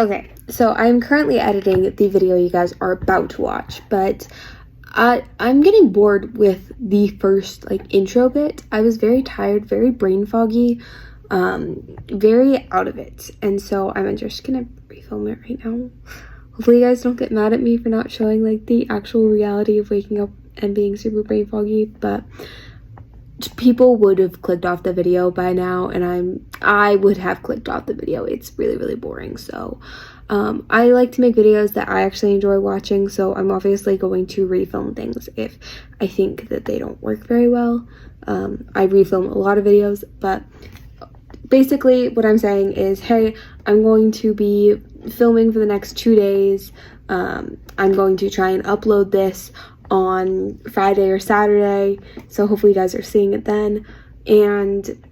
Okay, so I'm currently editing the video you guys are about to watch, but I'm getting bored with the first intro bit. I was very tired, very brain foggy, very out of it, and so I'm just gonna refilm it right now. Hopefully you guys don't get mad at me for not showing the actual reality of waking up and being super brain foggy, but people would have clicked off the video by now, and I would have clicked off the video. It's really boring. So I like to make videos that I actually enjoy watching, so I'm obviously going to refilm things if I think that they don't work very well. I refilm a lot of videos, but basically what I'm saying is, hey, I'm going to be filming for the next 2 days. I'm going to try and upload this on Friday or Saturday, so hopefully you guys are seeing it then, and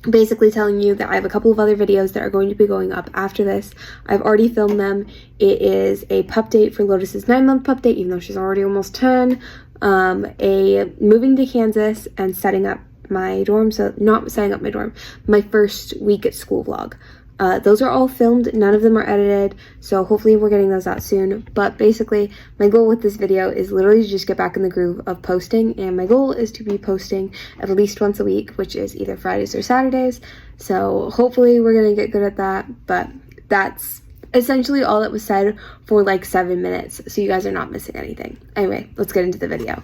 basically telling you that I have a couple of other videos that are going to be going up after this. I've already filmed them. It is a pup date for Lotus's 9-month pup date, even though she's already almost 10, a moving to Kansas and setting up my dorm, so not setting up my dorm, my first week at school vlog. Those are all filmed, none of them are edited, so hopefully we're getting those out soon. But basically, my goal with this video is literally to just get back in the groove of posting, and my goal is to be posting at least once a week, which is either Fridays or Saturdays. So hopefully we're gonna get good at that, but that's essentially all that was said for 7 minutes, so you guys are not missing anything. Anyway, let's get into the video.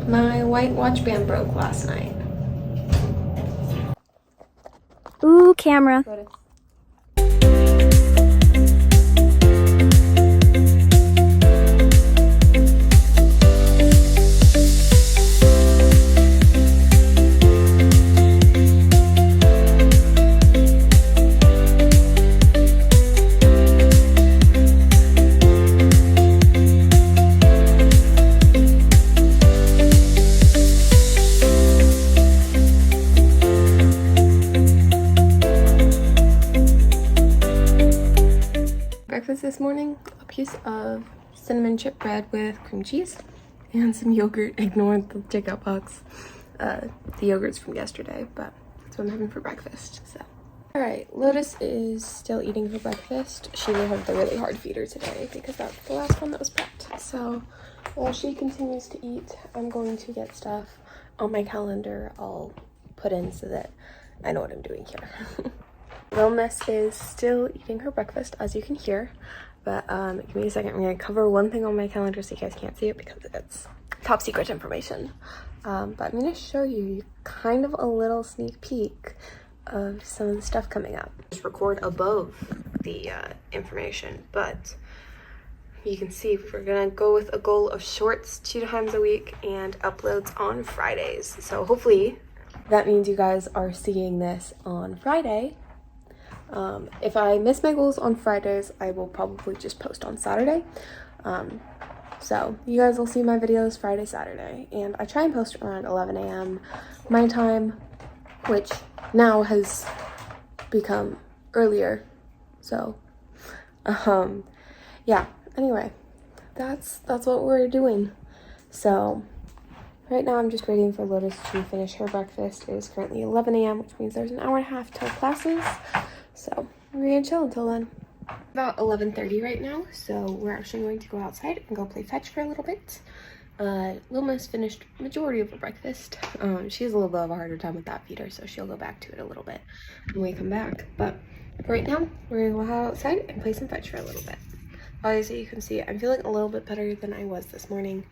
My white watch band broke last night. Ooh, camera. This morning, a piece of cinnamon chip bread with cream cheese and some yogurt. Ignore the checkout box. The yogurt's from yesterday, but that's what I'm having for breakfast. So, all right, Lotus is still eating her breakfast. She will have the really hard feeder today because that's the last one that was prepped. So while she continues to eat, I'm going to get stuff on my calendar I'll put in so that I know what I'm doing here. Little Miss is still eating her breakfast, as you can hear, but give me a second. I'm going to cover one thing on my calendar so you guys can't see it because it's top secret information. But I'm going to show you kind of a little sneak peek of some of the stuff coming up. Just record above the information, but you can see we're going to go with a goal of shorts 2 times a week and uploads on Fridays. So hopefully that means you guys are seeing this on Friday. If I miss my goals on Fridays, I will probably just post on Saturday. So you guys will see my videos Friday, Saturday, and I try and post around 11 a.m. my time, which now has become earlier. So, yeah, anyway, that's what we're doing. So right now I'm just waiting for Lotus to finish her breakfast. It is currently 11 a.m., which means there's an hour and a half till classes. So we're gonna chill until then. About 11:30 right now, so we're actually going to go outside and go play fetch for a little bit. Lil Miss finished majority of her breakfast. She has a little bit of a harder time with that feeder, so she'll go back to it a little bit when we come back. But right now, we're gonna go outside and play some fetch for a little bit. Obviously, you can see I'm feeling a little bit better than I was this morning.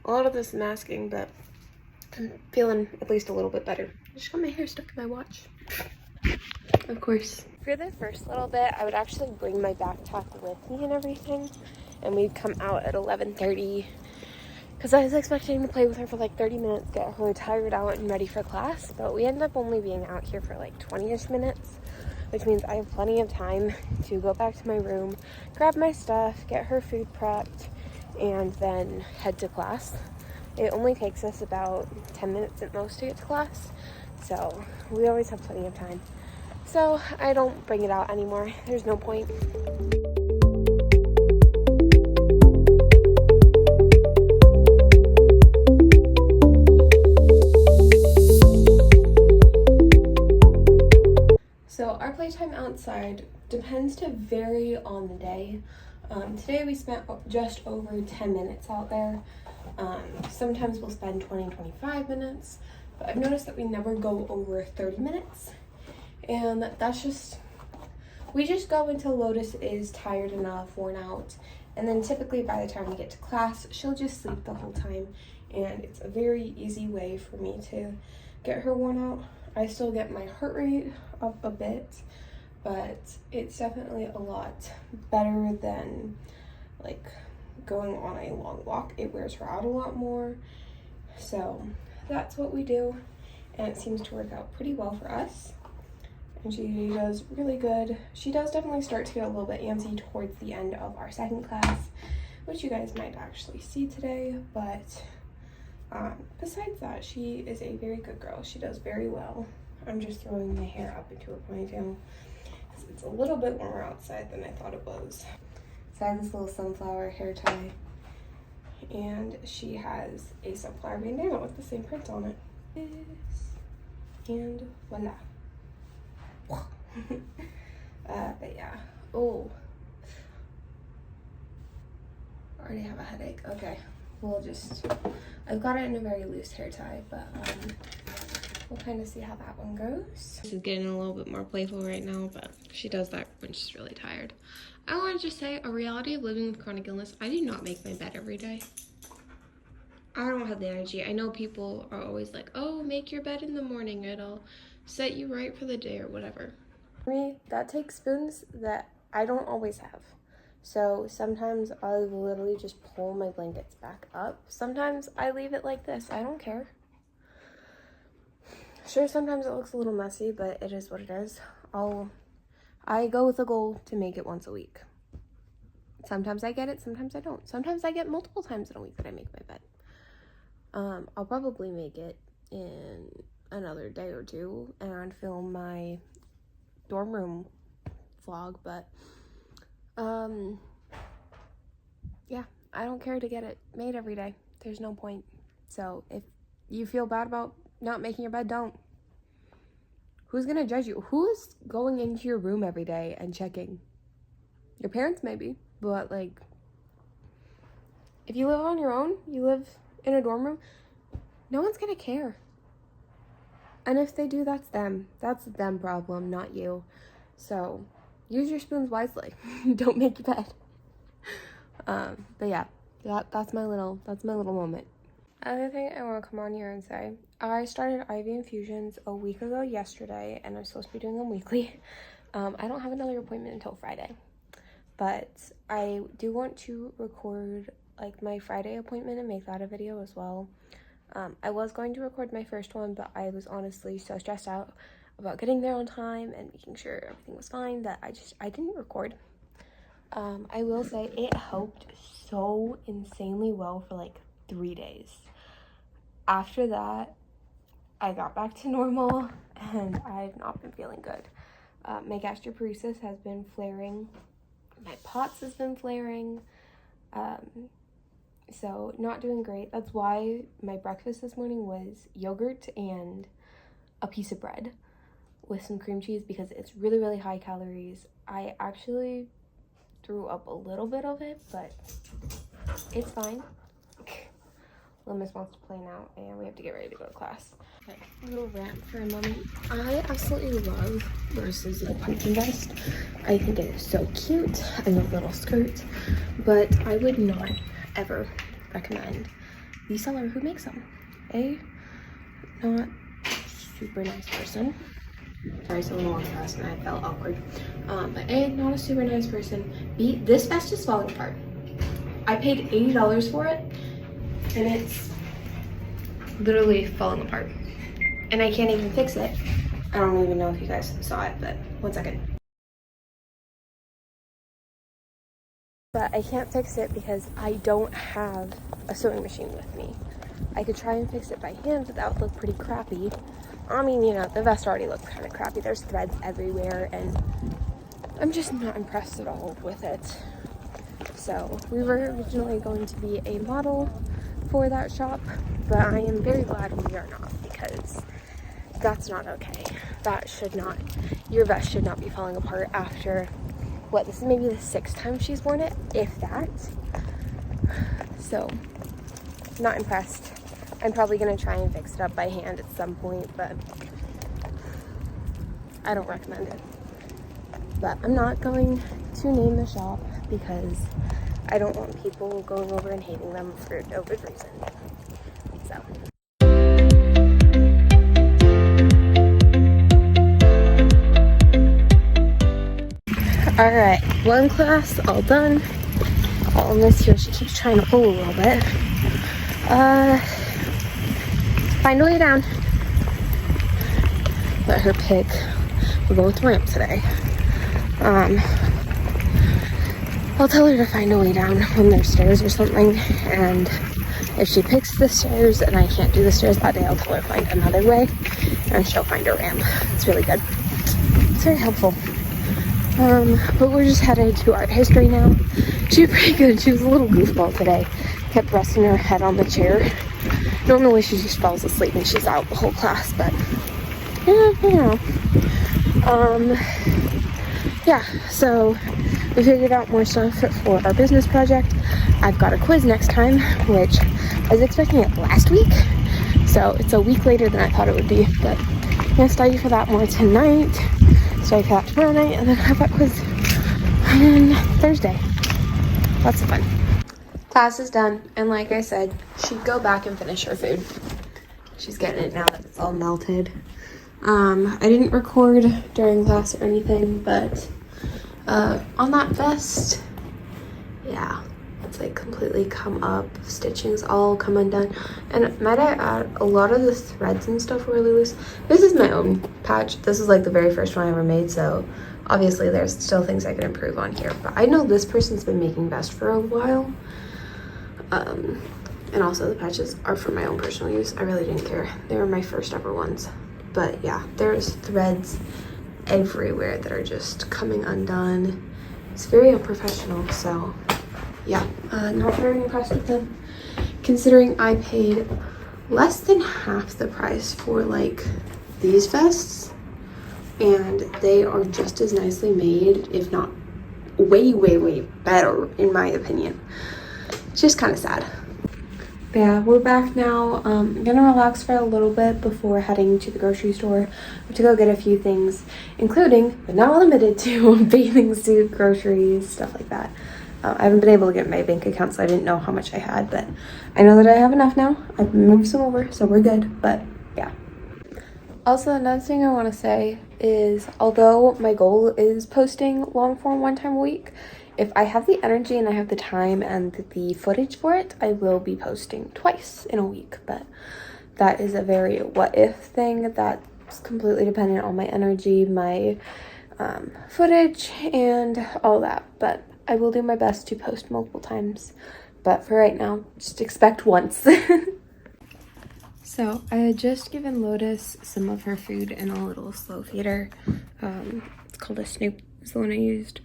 A lot of this is masking, but I'm feeling at least a little bit better. I just got my hair stuck in my watch. Of course. For the first little bit, I would actually bring my backpack with me and everything, and we'd come out at 11:30 because I was expecting to play with her for 30 minutes, get her tired out and ready for class, but we ended up only being out here for 20-ish minutes, which means I have plenty of time to go back to my room, grab my stuff, get her food prepped, and then head to class. It only takes us about 10 minutes at most to get to class, so we always have plenty of time. So I don't bring it out anymore. There's no point. So our playtime outside depends to vary on the day. Today we spent just over 10 minutes out there. Sometimes we'll spend 20-25 minutes, but I've noticed that we never go over 30 minutes. And that's just, we just go until Lotus is tired enough, worn out, and then typically by the time we get to class, she'll just sleep the whole time. And it's a very easy way for me to get her worn out. I still get my heart rate up a bit, but it's definitely a lot better than like going on a long walk. It wears her out a lot more. So that's what we do, and it seems to work out pretty well for us. And she does really good. She does definitely start to get a little bit antsy towards the end of our second class, which you guys might actually see today, but besides that, she is a very good girl. She does very well. I'm just throwing my hair up into a ponytail because it's a little bit warmer outside than I thought it was. So I have this little sunflower hair tie, and she has a sunflower bandana with the same print on it. And voila. But yeah. Oh, I already have a headache. Okay, I've got it in a very loose hair tie, but we'll kind of see how that one goes. This is getting a little bit more playful right now, but she does that when she's really tired. I want to just say, a reality of living with chronic illness, I do not make my bed every day. I don't have the energy. I know people are always like, oh, make your bed in the morning, it'll set you right for the day or whatever. For me, that takes spoons that I don't always have. So sometimes I literally just pull my blankets back up. Sometimes I leave it like this. I don't care. Sure, sometimes it looks a little messy, but it is what it is. I go with a goal to make it once a week. Sometimes I get it, sometimes I don't. Sometimes I get multiple times in a week that I make my bed. I'll probably make it in another day or two and film my dorm room vlog, but yeah, I don't care to get it made every day. There's no point. So if you feel bad about not making your bed, don't. Who's gonna judge you? Who is going into your room every day and checking? Your parents maybe, but like, if you live on your own, you live in a dorm room, no one's gonna care. And if they do, that's them. That's them problem, not you. So use your spoons wisely. Don't make your bed. But yeah, that's my little moment. Other thing I want to come on here and say, I started IV infusions a week ago yesterday, and I'm supposed to be doing them weekly. I don't have another appointment until Friday, but I do want to record like my Friday appointment and make that a video as well. I was going to record my first one, but I was honestly so stressed out about getting there on time and making sure everything was fine that I didn't record. I will say it helped so insanely well for like 3 days. After that, I got back to normal and I've not been feeling good. My gastroparesis has been flaring. My POTS has been flaring. So not doing great. That's why my breakfast this morning was yogurt and a piece of bread with some cream cheese because it's really, really high calories. I actually threw up a little bit of it, but it's fine. Limus wants to play now and we have to get ready to go to class. Okay, a little rant for a moment. I absolutely love Rose's little pumpkin vest. I think it is so cute. I love the little skirt, but I would not ever recommend the seller who makes them. A, not super nice person. Sorry, it's a little long fast and I felt awkward. But A, not a super nice person. B, this vest is falling apart. I paid $80 for it and it's literally falling apart. And I can't even fix it. I don't even know if you guys saw it, but one second. But I can't fix it because I don't have a sewing machine with me. I could try and fix it by hand, but that would look pretty crappy. I mean, you know, the vest already looked kind of crappy. There's threads everywhere, and I'm just not impressed at all with it. So we were originally going to be a model for that shop, but I am very glad we are not, because that's not okay. That should not, your vest should not be falling apart after, what, this is maybe the 6th time she's worn it, if that. So, not impressed. I'm probably gonna try and fix it up by hand at some point, but I don't recommend it. But I'm not going to name the shop because I don't want people going over and hating them for no good reason. So. Alright, one class all done. All miss here, she keeps trying to pull a little bit. Find a way down. Let her pick. We're going with the ramp today. I'll tell her to find a way down when there's stairs or something, and if she picks the stairs and I can't do the stairs that day, I'll tell her to find another way, and she'll find a ramp. It's really good. It's very helpful. But we're just headed to art history now. She was pretty good. She was a little goofball today. Kept resting her head on the chair. Normally she just falls asleep and she's out the whole class, but yeah, you know. Yeah, so we figured out more stuff for our business project. I've got a quiz next time, which I was expecting it last week, so it's a week later than I thought it would be, but I'm gonna study for that more tonight, study for that tomorrow night, and then have that quiz on Thursday. Lots of fun. Class is done, and like I said, she'd go back and finish her food. She's getting it now that it's all melted. I didn't record during class or anything, but on that vest, yeah, it's like completely come up. Stitching's all come undone. And might I add, a lot of the threads and stuff were really loose. This is my own patch. This is like the very first one I ever made, so obviously there's still things I can improve on here. But I know this person's been making vests for a while. And also the patches are for my own personal use. I really didn't care. They were my first ever ones. But yeah, there's threads everywhere that are just coming undone. It's very unprofessional, so yeah, not very impressed with them, considering I paid less than half the price for like these vests, and they are just as nicely made, if not way better in my opinion. It's just kind of sad. But yeah, we're back now. I'm gonna relax for a little bit before heading to the grocery store. I have to go get a few things, including, but not limited to, bathing suit, groceries, stuff like that. I haven't been able to get my bank account, so I didn't know how much I had, but I know that I have enough now. I've moved some over, so we're good, but yeah. Also, another thing I want to say is, although my goal is posting long form one time a week, if I have the energy and I have the time and the footage for it, I will be posting twice in a week. But that is a very what if thing. That's completely dependent on my energy, my footage, and all that. But I will do my best to post multiple times. But for right now, just expect once. So I had just given Lotus some of her food in a little slow feeder. It's called a Snoop, is the one I used.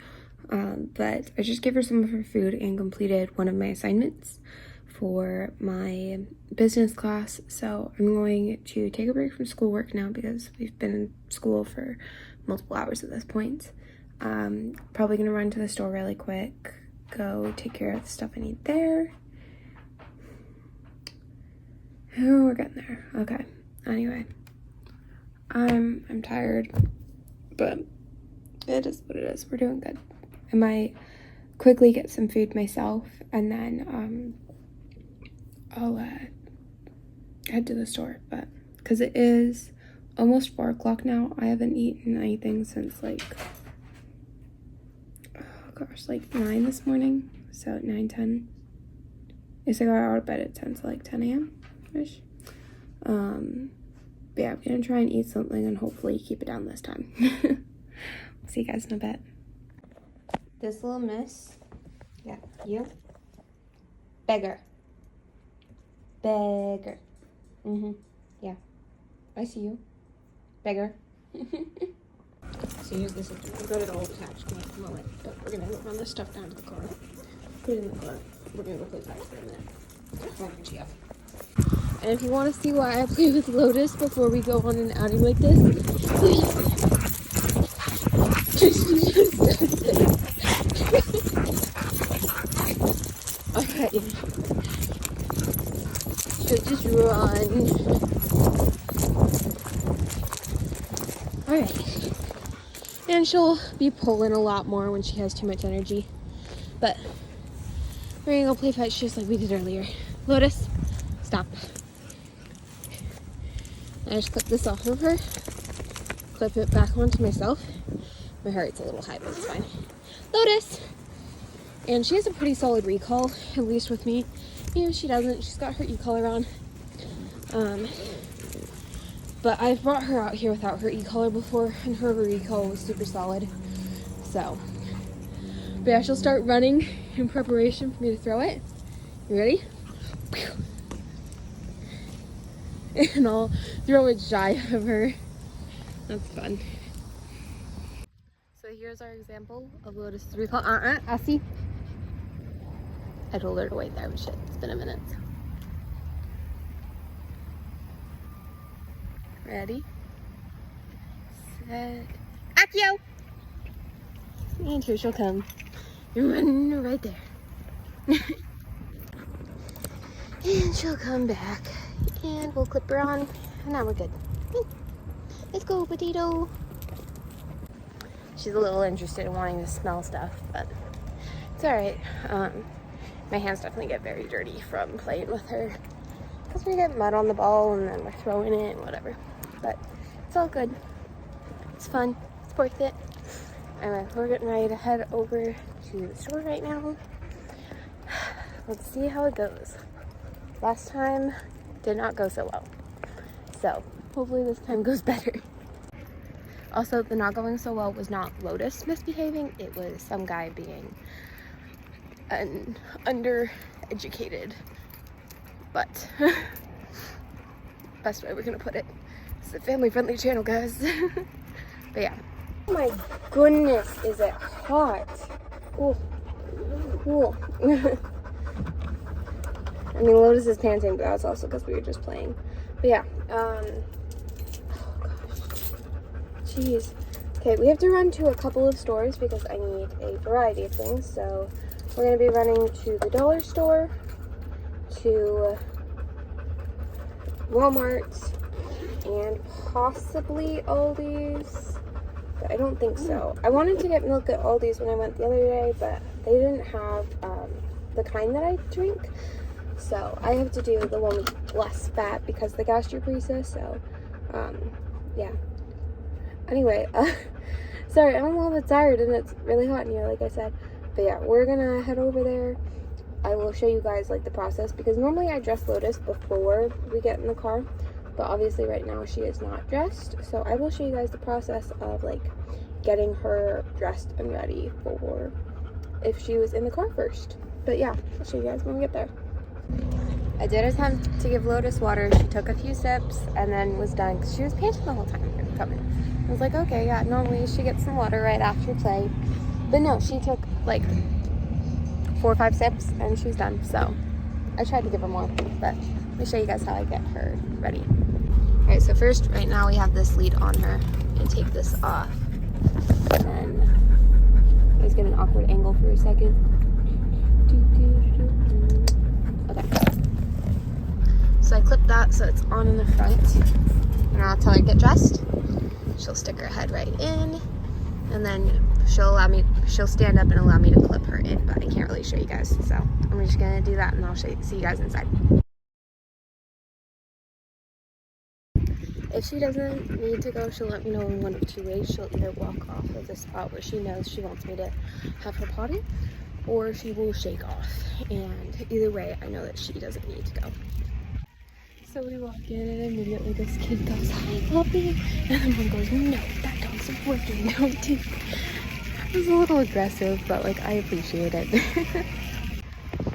But I just gave her some of her food and completed one of my assignments for my business class. So I'm going to take a break from schoolwork now because we've been in school for multiple hours at this point. Probably gonna run to the store really quick, go take care of the stuff I need there. Oh, we're getting there. Okay. Anyway, I'm tired, but it is what it is. We're doing good. I might quickly get some food myself, and then I'll head to the store. But because it is almost 4 o'clock now, I haven't eaten anything since like, oh gosh, like 9 this morning. So at 9:10. Yes, I got out of bed at 10, so like 10 a.m. ish. But yeah, I'm gonna try and eat something and hopefully keep it down this time. See you guys in a bit. This little miss Yeah, you. Beggar. Beggar. Yeah. I see you. Beggar. So here's the system. We've got it all attached at the moment, but we're gonna run this stuff down to the car. Put it in the car. We're gonna go play fetch for a minute. Energy up. And if you want to see why I play with Lotus before we go on an outing like this, please. Alright. She'll just run. Alright. And she'll be pulling a lot more when she has too much energy. But we're gonna go play fetch just like we did earlier. Lotus, stop. I just clip this off of her. Clip it back onto myself. My heart's a little high, but it's fine. Lotus! And she has a pretty solid recall, at least with me. Even if she doesn't, she's got her e-collar on. But I've brought her out here without her e-collar before, and her recall was super solid. So, but yeah, she'll start running in preparation for me to throw it. You ready? And I'll throw it shy of her. That's fun. So here's our example of Lotus's recall. Assie. I told her to wait there, but shit, it's been a minute. Ready? Set. Accio! And here she'll come. You're running right there. And she'll come back. And we'll clip her on. And now we're good. Let's go, potato. She's a little interested in wanting to smell stuff, but it's alright. My hands definitely get very dirty from playing with her because we get mud on the ball and then we're throwing it and whatever. But it's all good. It's fun. It's worth it. Anyway, we're getting ready to head over to the store right now. Let's see how it goes. Last time did not go so well. So hopefully this time goes better. Also, the not going so well was not Lotus misbehaving. It was some guy being an undereducated butt. Best way we're gonna put it. It's a family-friendly channel, guys. But yeah. Oh my goodness, is it hot? Ooh. Ooh. I mean, Lotus is panting, but that's also because we were just playing. But yeah, oh gosh. Jeez. Okay, we have to run to a couple of stores because I need a variety of things. So we're going to be running to the dollar store, to Walmart, and possibly Aldi's. But I don't think so. I wanted to get milk at Aldi's when I went the other day, but they didn't have the kind that I drink. So I have to do the one with less fat because of the gastroparesis. So, yeah. Anyway, sorry, I'm a little bit tired and it's really hot in here, like I said. But yeah, we're gonna head over there. I will show you guys like the process because normally I dress Lotus before we get in the car. But obviously right now she is not dressed. So I will show you guys the process of like getting her dressed and ready for if she was in the car first. But yeah, I'll show you guys when we get there. I did attempt to give Lotus water. She took a few sips and then was done because she was panting the whole time coming. I was like, okay, yeah, normally she gets some water right after play. But no, she took like 4 or 5 sips and she was done. So I tried to give her more, but let me show you guys how I get her ready. All right, so first, right now we have this lead on her and take this off. And then let's get an awkward angle for a second. Okay. So I clip that so it's on in the front. And I'll tell her to get dressed. She'll stick her head right in. And then she'll stand up and allow me to clip her in, but I can't really show you guys. So I'm just gonna do that and I'll see you guys inside. If she doesn't need to go, she'll let me know in one of 2 ways. She'll either walk off of the spot where she knows she wants me to have her potty, or she will shake off. And either way, I know that she doesn't need to go. So we walk in and immediately this kid goes, "Hi, puppy." And then one goes, "No, that dog's working now too." It was a little aggressive, but like I appreciate it.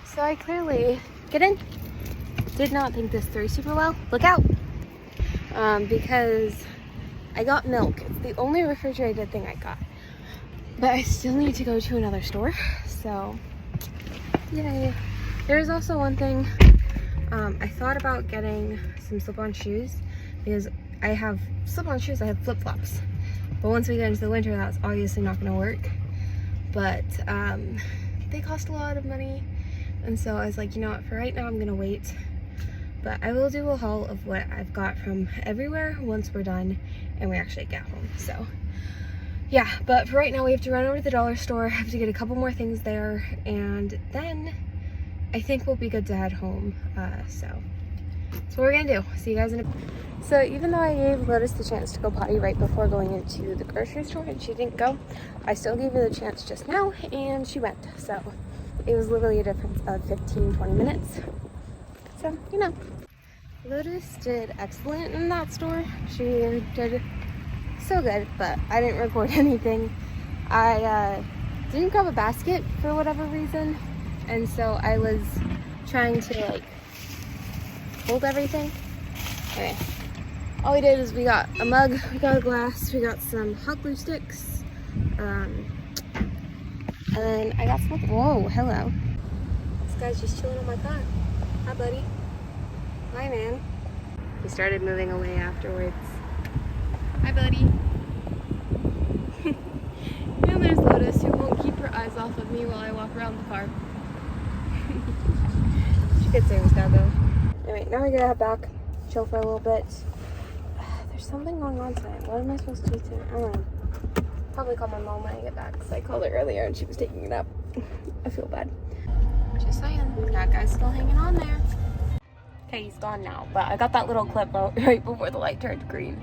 So I clearly did not think this through super well. Look out! Because I got milk. It's the only refrigerated thing I got. But I still need to go to another store. So yay. There's also one thing. I thought about getting some slip-on shoes because I have slip-on shoes, I have flip-flops. But once we get into the winter, that's obviously not gonna work. But they cost a lot of money. And so I was like, you know what, for right now, I'm gonna wait. But I will do a haul of what I've got from everywhere once we're done and we actually get home. So yeah, but for right now, we have to run over to the dollar store, have to get a couple more things there, and then I think we'll be good to head home. So that's what we're gonna do. See you guys in a... So even though I gave Lotus the chance to go potty right before going into the grocery store and she didn't go, I still gave her the chance just now and she went. So it was literally a difference of 15-20 minutes. So, you know. Lotus did excellent in that store. She did so good, but I didn't record anything. I didn't grab a basket for whatever reason, and so I was trying to like hold everything. Anyway, all we did is we got a mug, we got a glass, we got some hot glue sticks, and then I got some, whoa, hello. This guy's just chilling on my car. Hi, buddy. Hi, man. He started moving away afterwards. Hi, buddy. And there's Lotus, who won't keep her eyes off of me while I walk around the car. She gets serious now, though. Anyway, now we're gonna head back, chill for a little bit. There's something going on tonight. What am I supposed to do tonight? I don't know. Probably call my mom when I get back, because I called her earlier and she was taking it up. I feel bad. Just saying, that guy's still hanging on there. Okay, he's gone now, but I got that little clip out right before the light turned green.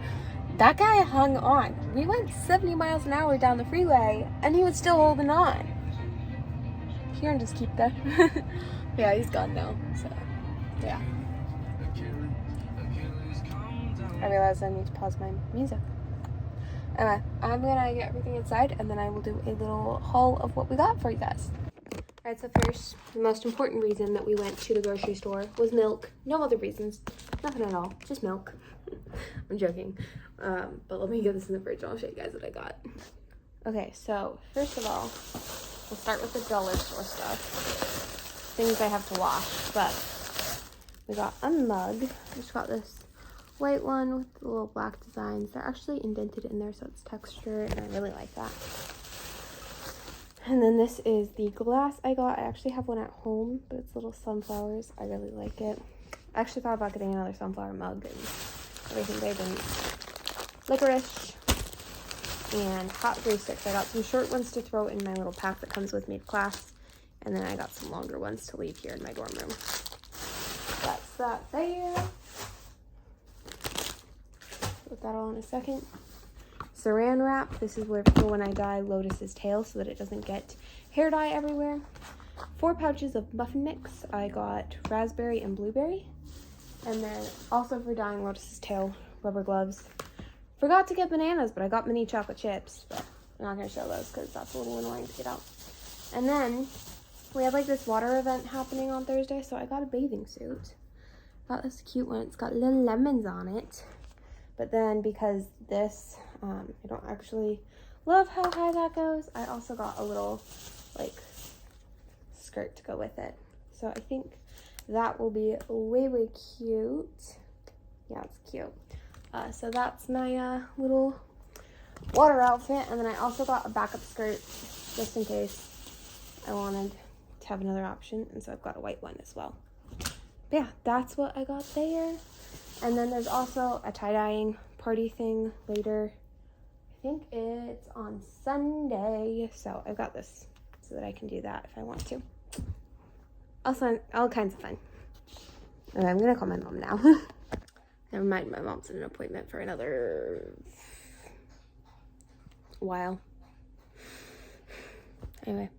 That guy hung on. We went 70 miles an hour down the freeway, and he was still holding on. Here, and just keep that. Yeah, he's gone now, so, yeah. I realized I need to pause my music. Anyway, I'm gonna get everything inside, and then I will do a little haul of what we got for you guys. Alright, so first, the most important reason that we went to the grocery store was milk. No other reasons. Nothing at all. Just milk. I'm joking. But let me get this in the fridge and I'll show you guys what I got. Okay, so first of all, we'll start with the dollar store stuff. Things I have to wash. But we got a mug. I just got this white one with the little black designs. They're actually indented in there, so it's texture, and I really like that. And then this is the glass I got. I actually have one at home, but it's little sunflowers. I really like it. I actually thought about getting another sunflower mug and everything, they didn't. Licorice and hot glue sticks. I got some short ones to throw in my little pack that comes with me to class, and then I got some longer ones to leave here in my dorm room. That's that there. Put that all in a second. Saran wrap. This is where for when I dye Lotus's tail so that it doesn't get hair dye everywhere. 4 pouches of muffin mix. I got raspberry and blueberry. And then also for dyeing Lotus's tail, rubber gloves. Forgot to get bananas, but I got mini chocolate chips. But I'm not going to show those because that's a little annoying to get out. And then we have like this water event happening on Thursday, so I got a bathing suit. Got this cute one. It's got little lemons on it. But then because this, I don't actually love how high that goes, I also got a little like skirt to go with it. So I think that will be way cute. Yeah, it's cute. So that's my little water outfit. And then I also got a backup skirt just in case I wanted to have another option. And so I've got a white one as well. But yeah, that's what I got there. And then there's also a tie-dyeing party thing later. I think it's on Sunday. So I've got this so that I can do that if I want to. Also, all kinds of fun. Okay, I'm going to call my mom now. Never mind, my mom's in an appointment for another while. Anyway.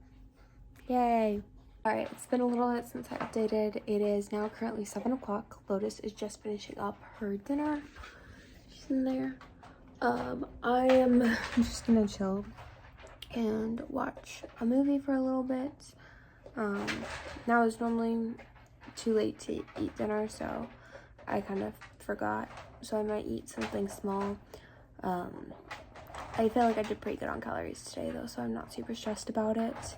Yay. Alright, it's been a little bit since I updated. It is now currently 7 o'clock. Lotus is just finishing up her dinner. She's in there. I am just gonna chill and watch a movie for a little bit. Now it's normally too late to eat dinner, so I kind of forgot. So I might eat something small. I feel like I did pretty good on calories today though, so I'm not super stressed about it.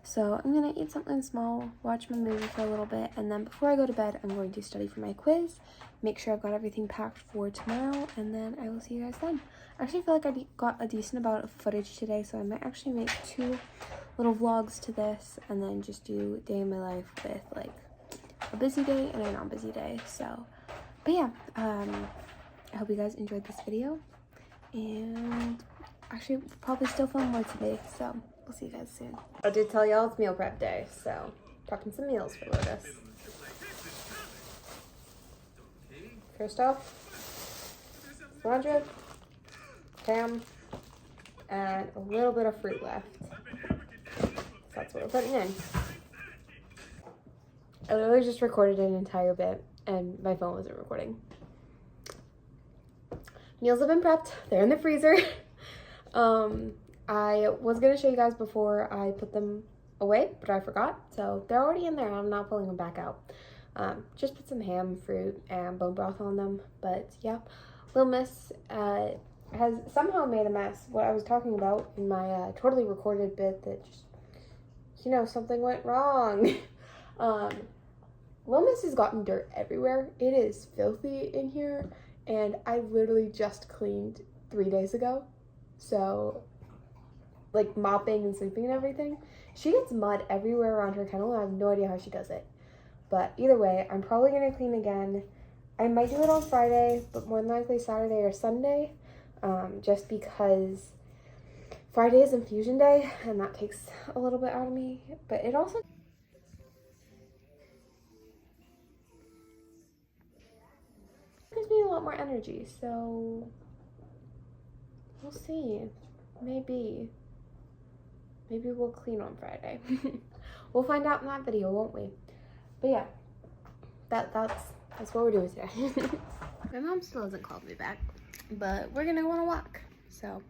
So I'm gonna eat something small, watch my movie for a little bit, and then before I go to bed, I'm going to study for my quiz, make sure I've got everything packed for tomorrow, and then I will see you guys then. I actually feel like I got a decent amount of footage today, so I might actually make 2 little vlogs to this, and then just do day in my life with like a busy day and a non-busy day. So, but yeah, I hope you guys enjoyed this video, and actually we'll probably still film more today, so we'll see you guys soon. I did tell y'all it's meal prep day, so prepping some meals for Lotus. First off, cilantro, ham, and a little bit of fruit left. So that's what we're putting in. I literally just recorded an entire bit and my phone wasn't recording. Meals have been prepped. They're in the freezer. I was going to show you guys before I put them away, but I forgot. So they're already in there. I'm not pulling them back out. Just put some ham, fruit, and bone broth on them. But yeah, Lil Miss has somehow made a mess. What I was talking about in my totally recorded bit that just, you know, something went wrong. Lil Miss has gotten dirt everywhere. It is filthy in here. And I literally just cleaned 3 days ago. So, like, mopping and sweeping and everything. She gets mud everywhere around her kennel. I have no idea how she does it. But either way, I'm probably going to clean again. I might do it on Friday, but more than likely Saturday or Sunday. Just because Friday is infusion day, and that takes a little bit out of me. But it also gives me a lot more energy, so we'll see. Maybe we'll clean on Friday. We'll find out in that video, won't we? But yeah, that's what we're doing today. My mom still hasn't called me back, but we're gonna go on a walk. So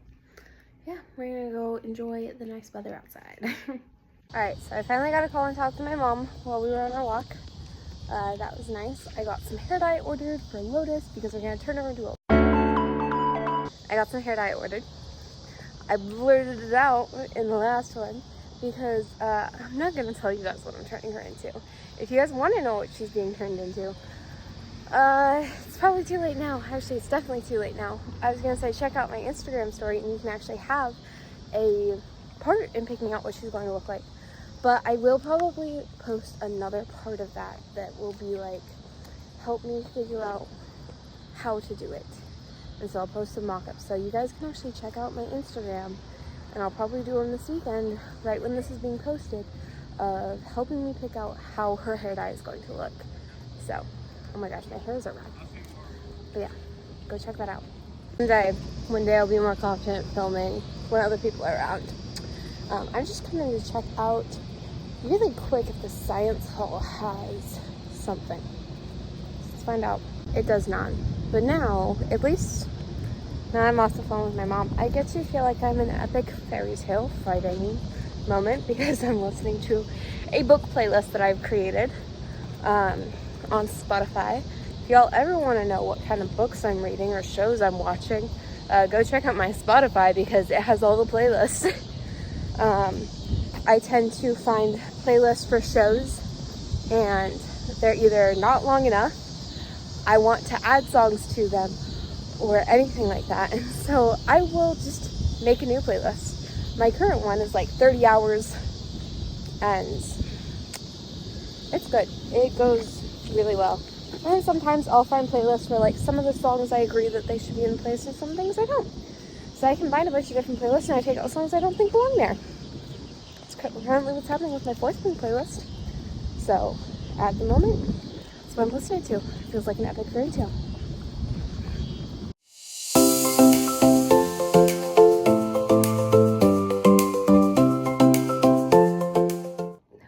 yeah, we're gonna go enjoy the nice weather outside. All right, so I finally got a call and talk to my mom while we were on our walk. That was nice. I got some hair dye ordered for Lotus because we're gonna turn her into a... I got some hair dye ordered. I blurted it out in the last one because I'm not gonna tell you guys what I'm turning her into. If you guys want to know what she's being turned into, it's probably too late now. Actually, it's definitely too late now. I was gonna say check out my Instagram story and you can actually have a part in picking out what she's going to look like. But I will probably post another part of that will be like, help me figure out how to do it. And so I'll post some mock-ups. So you guys can actually check out my Instagram, and I'll probably do them this weekend, right when this is being posted, of helping me pick out how her hair dye is going to look. So, oh my gosh, my hair is a wreck. But yeah, go check that out. One day I'll be more confident filming when other people are around. I'm just coming to check out really quick if the science hall has something. Let's find out. It does not. But now, at least, now I'm off the phone with my mom, I get to feel like I'm in an epic fairy tale Friday moment because I'm listening to a book playlist that I've created on Spotify. If y'all ever want to know what kind of books I'm reading or shows I'm watching, go check out my Spotify because it has all the playlists. I tend to find playlists for shows and they're either not long enough, I want to add songs to them, or anything like that. And so I will just make a new playlist. My current one is like 30 hours and it's good. It goes really well. And sometimes I'll find playlists where like some of the songs I agree that they should be in place and some things I don't. So I combine a bunch of different playlists and I take out songs I don't think belong there. It's currently what's happening with my 4th playlist. So at the moment, that's what I'm listening to. It feels like an epic fairy tale.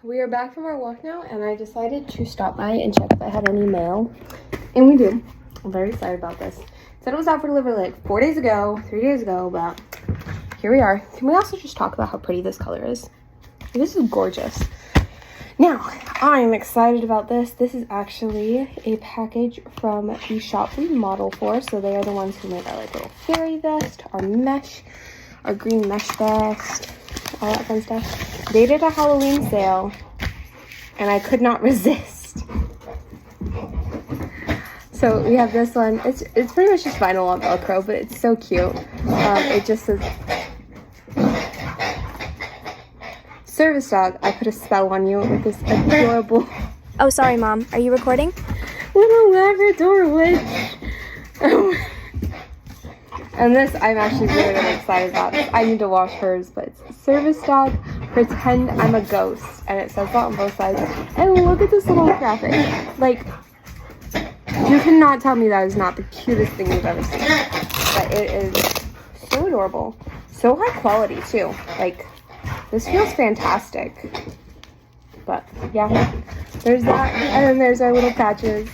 We are back from our walk now, and I decided to stop by and check if I had any mail. And we do. I'm very excited about this. It said it was out for delivery like 4 days ago, 3 days ago, but here we are. Can we also just talk about how pretty this color is? This is gorgeous. Now, I'm excited about this. This is actually a package from the shop we model for. So they are the ones who made our like little fairy vest, our mesh, our green mesh vest, all that fun stuff. They did a Halloween sale, and I could not resist. So we have this one. It's pretty much just vinyl on Velcro, but it's so cute. It just says, "Service dog, I put a spell on you," with this adorable Oh, sorry, Mom. Are you recording? little Labrador witch. And this I'm actually really, really excited about. I need to wash hers, but it's "Service dog, pretend I'm a ghost," and it says that on both sides. And look at this little graphic. Like, you cannot tell me that is not the cutest thing you've ever seen. But it is so adorable, so high quality too. Like, this feels fantastic. But yeah, there's that, and then there's our little patches.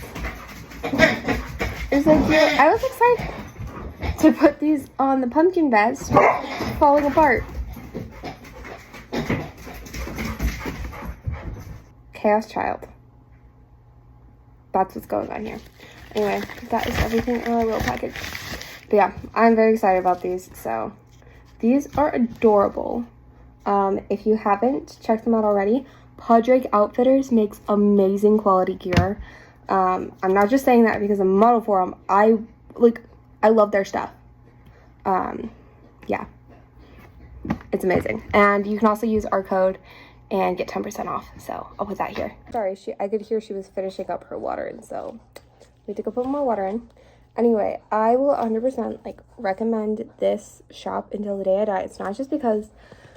It's like, I was excited to put these on the pumpkin vest. Falling apart. Chaos Child. That's what's going on here. Anyway, that is everything in our little package. But yeah, I'm very excited about these. So these are adorable. If you haven't checked them out already, Padraig Outfitters makes amazing quality gear. I'm not just saying that because I'm a model for them. I love their stuff. Yeah, it's amazing. And you can also use our code and get 10% off. So I'll put that here. Sorry, I could hear she was finishing up her water, and so we need to go put more water in. Anyway, I will 100% recommend this shop until the day I die. It's not just because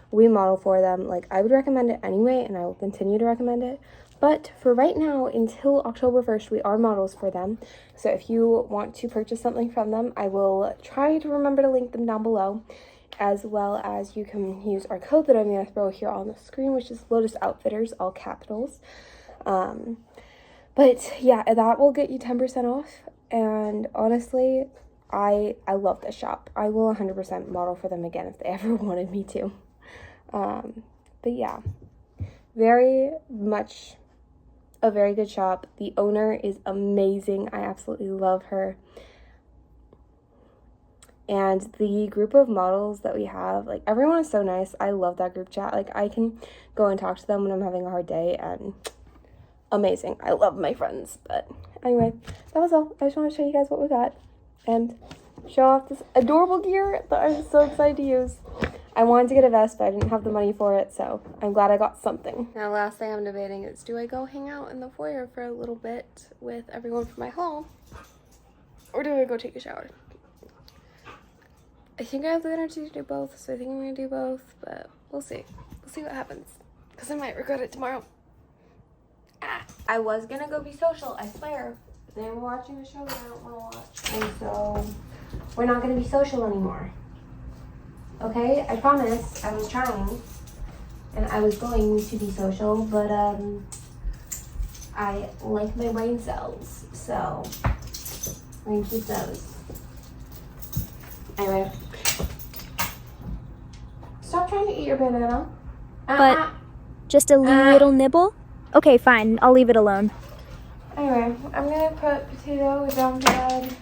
we model for them. I would recommend it anyway, and I will continue to recommend it. But for right now, until October 1st, we are models for them. So if you want to purchase something from them, I will try to remember to link them down below, as well as you can use our code that I'm going to throw here on the screen, which is Lotus Outfitters, all capitals. But yeah, that will get you 10% off. And honestly, I love this shop. I will 100% model for them again if they ever wanted me to. But yeah, very much a very good shop. The owner is amazing. I absolutely love her. And the group of models that we have, everyone is so nice. I love that group chat. I can go and talk to them when I'm having a hard day, and amazing. I love my friends. But anyway, that was all. I just want to show you guys what we got and show off this adorable gear that I'm so excited to use. I wanted to get a vest, but I didn't have the money for it, so I'm glad I got something. Now, last thing I'm debating is, do I go hang out in the foyer for a little bit with everyone from my haul, or do I go take a shower? I think I have the energy to do both, so I think I'm going to do both, but we'll see. We'll see what happens, because I might regret it tomorrow. I was going to go be social, I swear. They were watching a show that I don't want to watch, and so we're not going to be social anymore. Okay, I promise I was trying, and I was going to be social, but I like my brain cells, so I'm going to keep those. Anyway, stop trying to eat your banana. But just a little nibble? Okay, fine. I'll leave it alone. Anyway, I'm going to put Potato down to bed.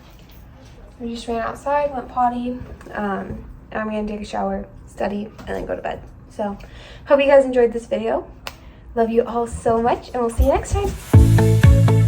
We just ran outside, went potty, and I'm going to take a shower, study, and then go to bed. So, hope you guys enjoyed this video. Love you all so much, and we'll see you next time.